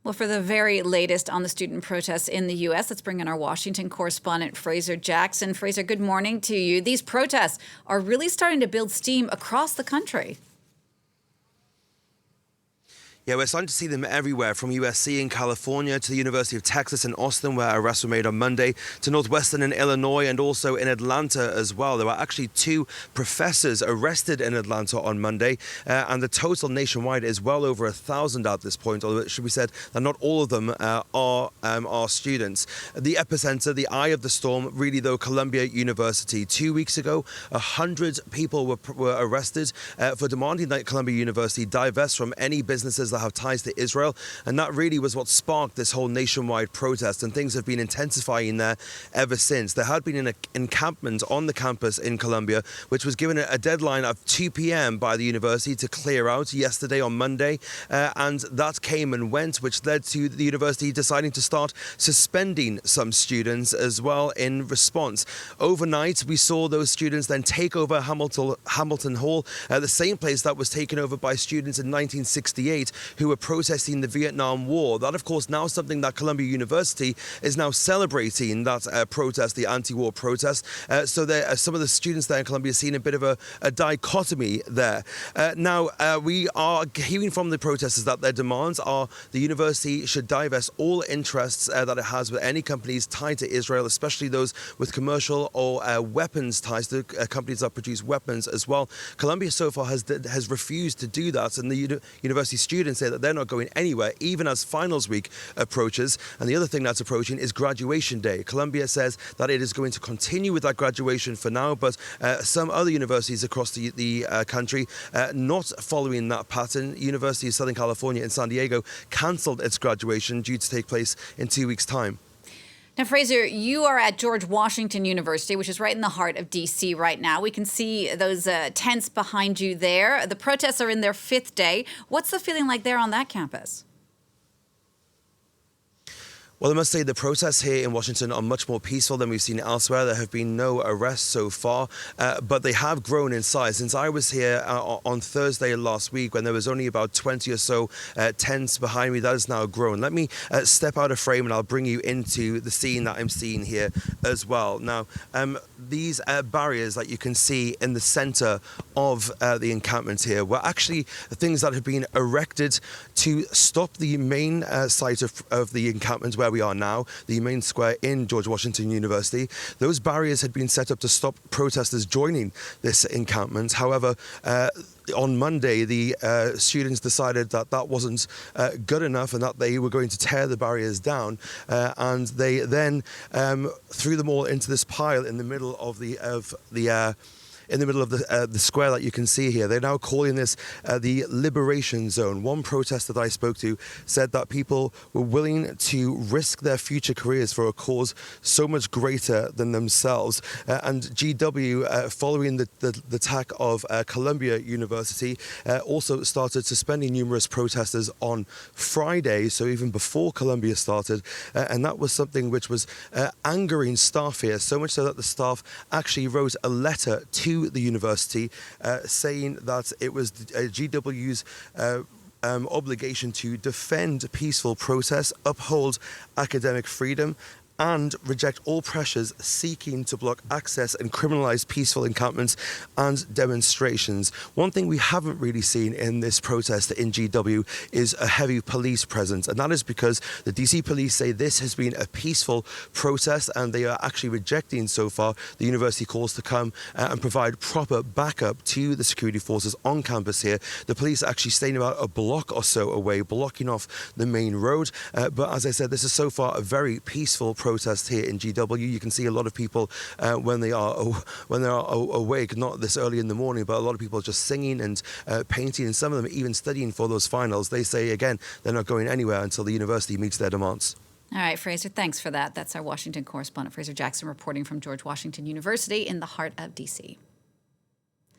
Well, for the very latest on the student protests in the U.S., let's bring in our Washington correspondent, Fraser Jackson. Fraser, good morning to you. These protests are really starting to build steam across the country. Yeah, we're starting to see them everywhere, from USC in California to the University of Texas in Austin, where arrests were made on Monday, to Northwestern in Illinois and also in Atlanta as well. There were actually 2 professors arrested in Atlanta on Monday, and the total nationwide is well over 1,000 at this point, although it should be said that not all of them are students. The epicenter, the eye of the storm, really though, Columbia University. 2 weeks ago, 100 people were arrested for demanding that Columbia University divest from any businesses that have ties to Israel, and that really was what sparked this whole nationwide protest, and things have been intensifying there ever since. There had been an encampment on the campus in Columbia, which was given a deadline of 2 p.m. by the university to clear out yesterday on Monday, and that came and went, which led to the university deciding to start suspending some students as well in response. Overnight, we saw those students then take over Hamilton Hall, the same place that was taken over by students in 1968 who were protesting the Vietnam War. That, of course, now something that Columbia University is now celebrating, that protest, the anti-war protest. So some of the students there in Columbia seeing a bit of a dichotomy there. Now, we are hearing from the protesters that their demands are the university should divest all interests that it has with any companies tied to Israel, especially those with commercial or weapons ties to companies that produce weapons as well. Columbia so far has refused to do that, and the university students say that they're not going anywhere, even as finals week approaches. And the other thing that's approaching is graduation day. Columbia says that it is going to continue with that graduation for now, but some other universities across the country not following that pattern. University of Southern California in San Diego cancelled its graduation, due to take place in 2 weeks' time. Now, Fraser, you are at George Washington University, which is right in the heart of D.C. right now. We can see those tents behind you there. The protests are in their 5th day. What's the feeling like there on that campus? Well, I must say the protests here in Washington are much more peaceful than we've seen elsewhere. There have been no arrests so far, but they have grown in size. Since I was here on Thursday last week, when there was only about 20 or so tents behind me, that has now grown. Let me step out of frame and I'll bring you into the scene that I'm seeing here as well. Now, these barriers that you can see in the center of the encampment here were actually things that have been erected to stop the main site of the encampment where we are now, the main square in George Washington University. Those barriers had been set up to stop protesters joining this encampment. However, on Monday, the students decided that that wasn't good enough and that they were going to tear the barriers down, and they then threw them all into this pile in the middle of the square that you can see here. They're now calling this the Liberation Zone. One protester that I spoke to said that people were willing to risk their future careers for a cause so much greater than themselves. And GW, following the attack of Columbia University, also started suspending numerous protesters on Friday, so even before Columbia started. And that was something which was angering staff here, so much so that the staff actually wrote a letter to the university saying that it was GW's obligation to defend peaceful protests, uphold academic freedom, and reject all pressures seeking to block access and criminalize peaceful encampments and demonstrations. One thing we haven't really seen in this protest in GW is a heavy police presence, and that is because the DC police say this has been a peaceful protest, and they are actually rejecting so far the university calls to come and provide proper backup to the security forces on campus here. The police are actually staying about a block or so away, blocking off the main road. But as I said, this is so far a very peaceful protest here in GW. You can see a lot of people when they are awake, not this early in the morning, but a lot of people just singing and painting, and some of them even studying for those finals. They say, again, they're not going anywhere until the university meets their demands. All right, Fraser, thanks for that. That's our Washington correspondent, Fraser Jackson, reporting from George Washington University in the heart of D.C.